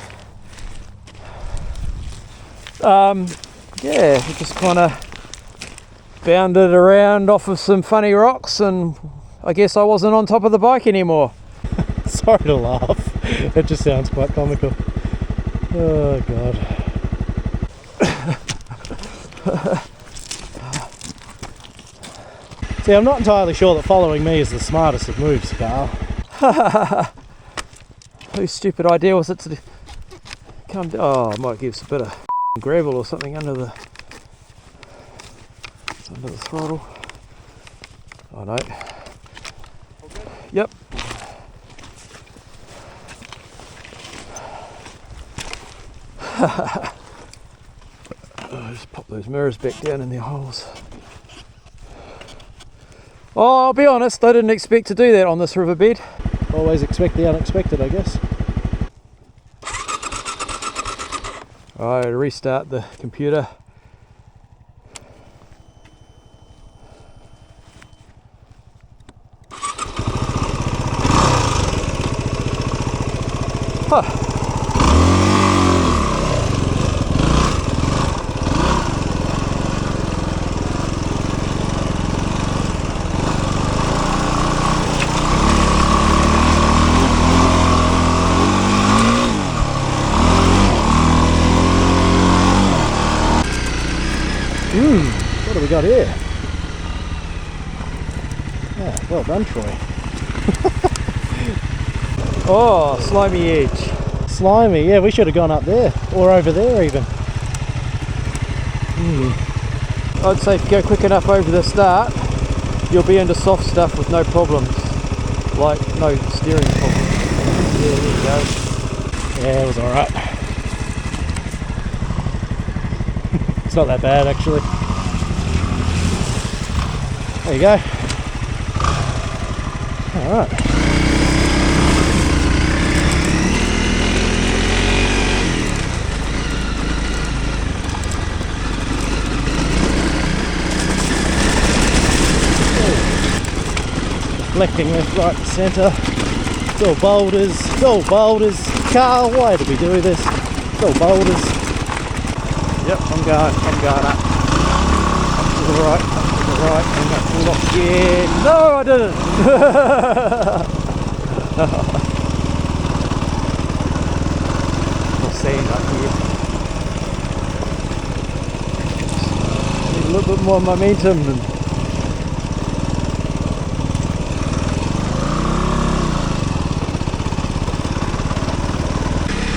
Yeah, we just kind of bounded around off of some funny rocks, and I guess I wasn't on top of the bike anymore. Sorry to laugh. It just sounds quite comical. Oh god. See, I'm not entirely sure that following me is the smartest of moves, Carl. Whose stupid idea was it to come down? Oh, I might give us a bit of gravel or something under the throttle. Oh no. Yep. Just pop those mirrors back down in their holes. Oh, I'll be honest, I didn't expect to do that on this riverbed. Always expect the unexpected, I guess. Alright, restart the computer. Huh. What do we got here? Yeah, well done, Troy. Oh, slimy edge. Slimy, yeah, we should have gone up there, or over there even. I'd say if you go quick enough over the start, you'll be into soft stuff with no problems. Like, no steering problems. Yeah, there you go. Yeah, it was alright. It's not that bad actually. There you go. Alright. Reflecting left, right, centre. It's all boulders. It's all boulders. Carl, why did we do this? It's all boulders. Yep, I'm going up. To the right, and up to the left. Yeah, no, I didn't. More sand up here. Need a little bit more momentum.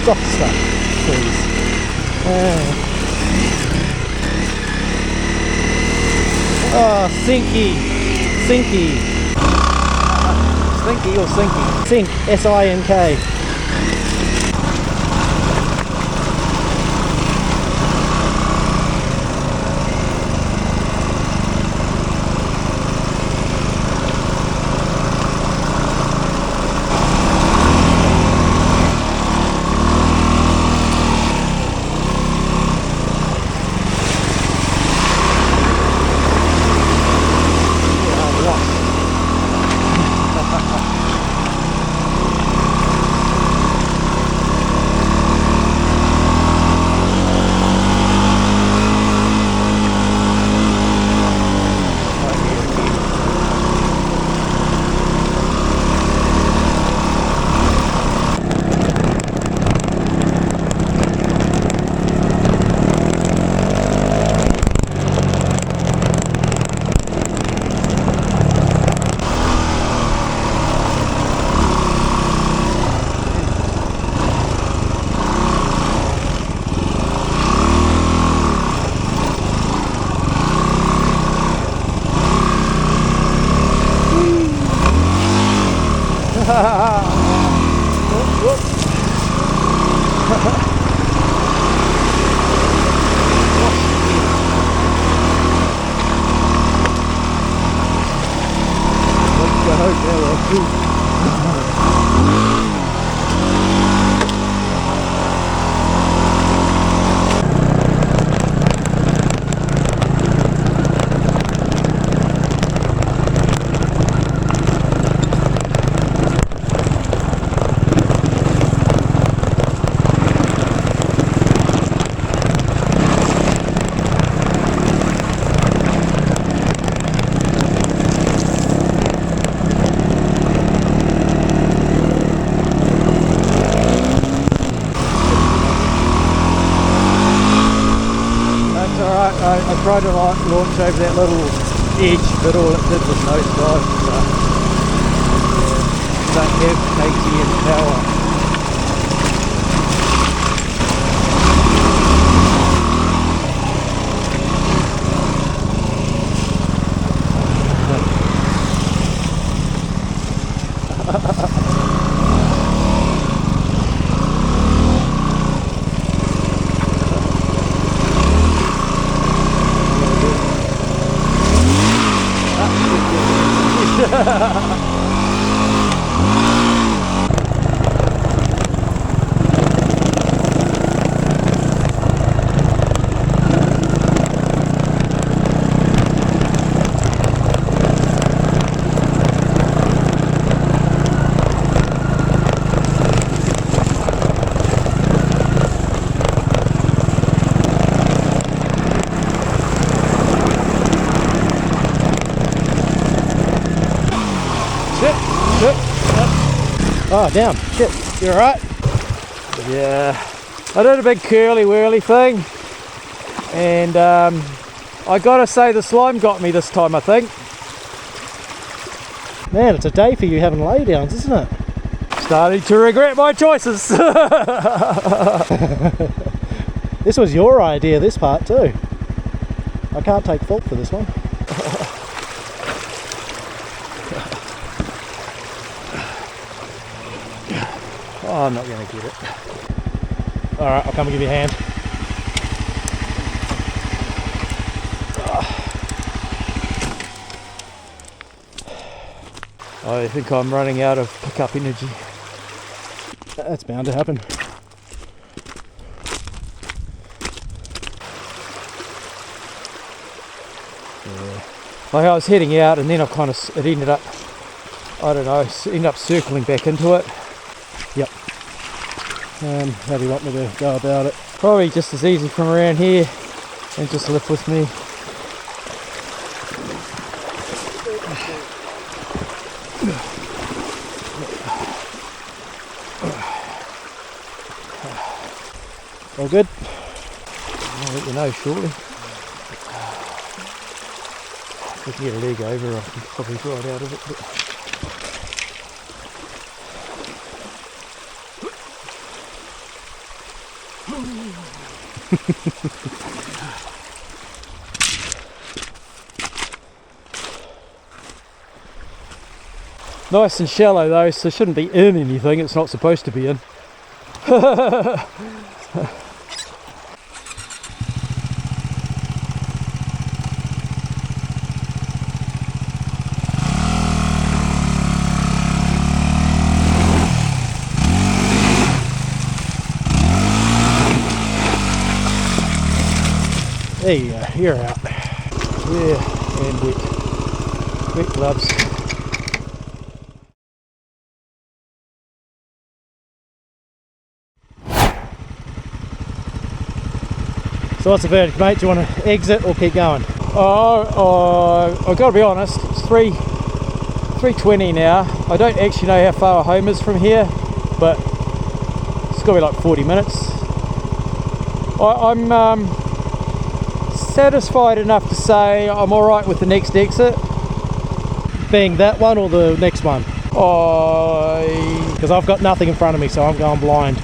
Soft stuff, please. Oh, sinky. Sinky or sinky? Sink, S-I-N-K. I tried to launch over that little edge, but all it did was nosedive. So, don't have KTM power. Oh, down. Shit. You alright? Yeah. I did a big curly whirly thing, and I gotta say the slime got me this time, I think. Man, it's a day for you having laydowns, isn't it? Starting to regret my choices. This was your idea, this part too. I can't take fault for this one. Oh, I'm not going to get it. Alright, I'll come and give you a hand. I think I'm running out of pickup energy. That's bound to happen. Yeah. Like I was heading out, and then it ended up, I don't know, ended up circling back into it. Yep. How do you want me to go about it? Probably just as easy from around here, and just lift with me. All good? I'll let you know shortly. If we can get a leg over, I can probably ride out of it. But nice and shallow though, so it shouldn't be in anything it's not supposed to be in. There you go, you're out. Yeah, and wet. Wet gloves. So what's the verdict, mate? Do you want to exit or keep going? I've got to be honest, it's 3:20 now. I don't actually know how far home is from here, but it's got to be like 40 minutes. I'm satisfied enough to say I'm alright with the next exit. Being that one or the next one? I... Because I've got nothing in front of me, so I'm going blind.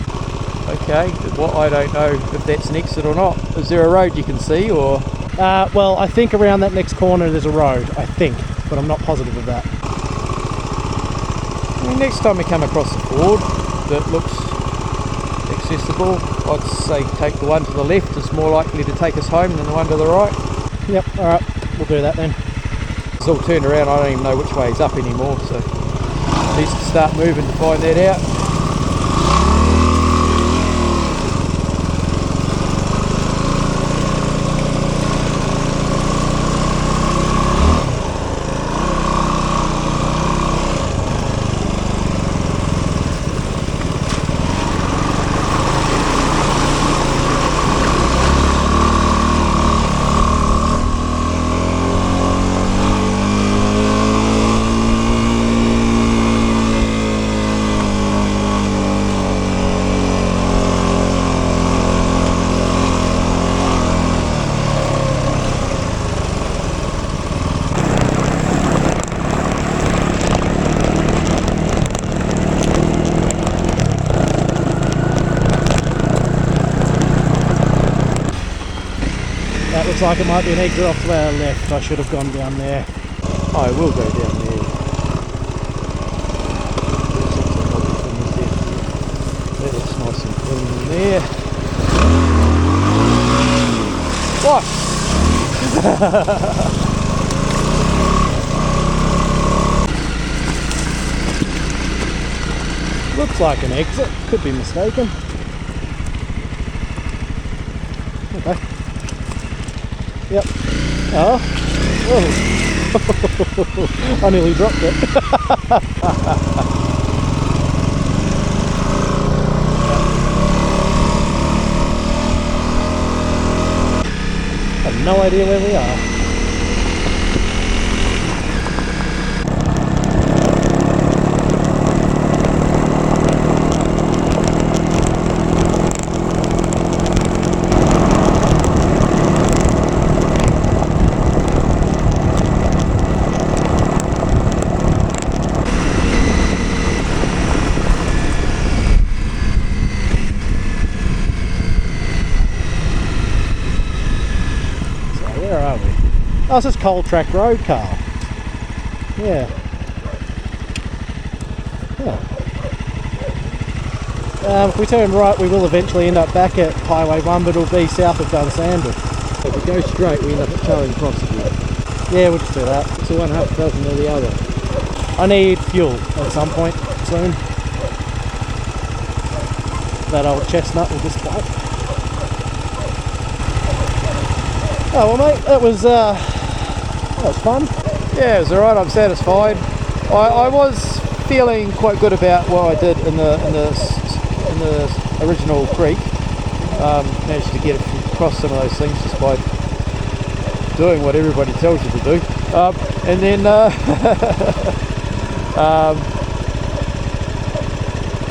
Okay, well, I don't know if that's an exit or not. Is there a road you can see, or...? Well, I think around that next corner there's a road, I think, but I'm not positive of that. I mean, next time we come across a ford that looks accessible, I'd say take the one to the left. It's more likely to take us home than the one to the right. Yep, alright, we'll do that then. It's all turned around, I don't even know which way is up anymore, so needs to start moving to find that out. Looks like it might be an exit off to our left. I should have gone down there. I will go down there. That's nice and clean there. What? Looks like an exit. Could be mistaken. Okay. Yep. Oh. Whoa. I nearly dropped it. I have no idea where we are. Oh, this is Cold Track Road, Carl. Yeah. If we turn right, we will eventually end up back at Highway 1, but it'll be south of Dunsandel. If we go straight, we end up at Charing Cross again. Yeah, we'll just do that. So one half dozen or the other. I need fuel at some point soon. That old chestnut will just bite. Oh well, mate, that was fun. Yeah, it was alright. I'm satisfied. I was feeling quite good about what I did in the original creek. Managed to get across some of those things just by doing what everybody tells you to do. And then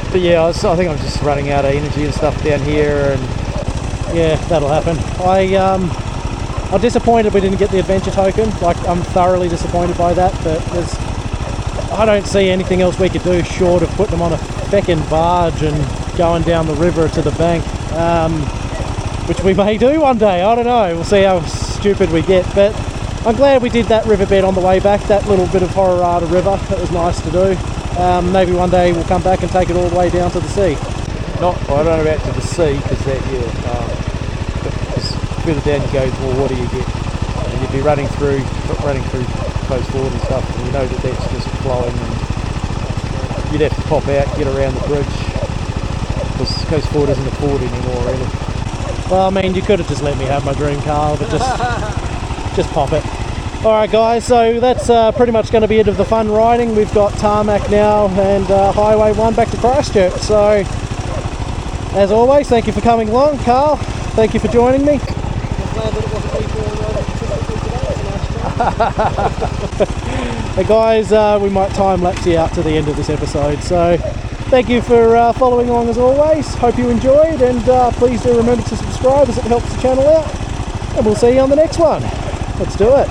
but yeah, I think I'm just running out of energy and stuff down here, and yeah, that'll happen. I'm disappointed we didn't get the adventure token. Like, I'm thoroughly disappointed by that, but I don't see anything else we could do short of putting them on a feckin' barge and going down the river to the bank, which we may do one day. I don't know, we'll see how stupid we get, but I'm glad we did that riverbed on the way back, that little bit of Hororada River. That was nice to do. Maybe one day we'll come back and take it all the way down to the sea. I don't know about to the sea, because further down you go, the more water you get, and you'd be running through close forward and stuff, and you know that's just flowing, and you'd have to pop out, get around the bridge, because Coast Ford isn't a ford anymore, really. Well, I mean, you could have just let me have my dream car, but just pop it. Alright guys, so that's pretty much going to be it of the fun riding. We've got tarmac now and Highway 1 back to Christchurch. So, as always, thank you for coming along. Carl, thank you for joining me. Hey guys, we might time-lapse you out to the end of this episode. So, thank you for following along as always. Hope you enjoyed, and please do remember to subscribe as it helps the channel out. And we'll see you on the next one. Let's do it.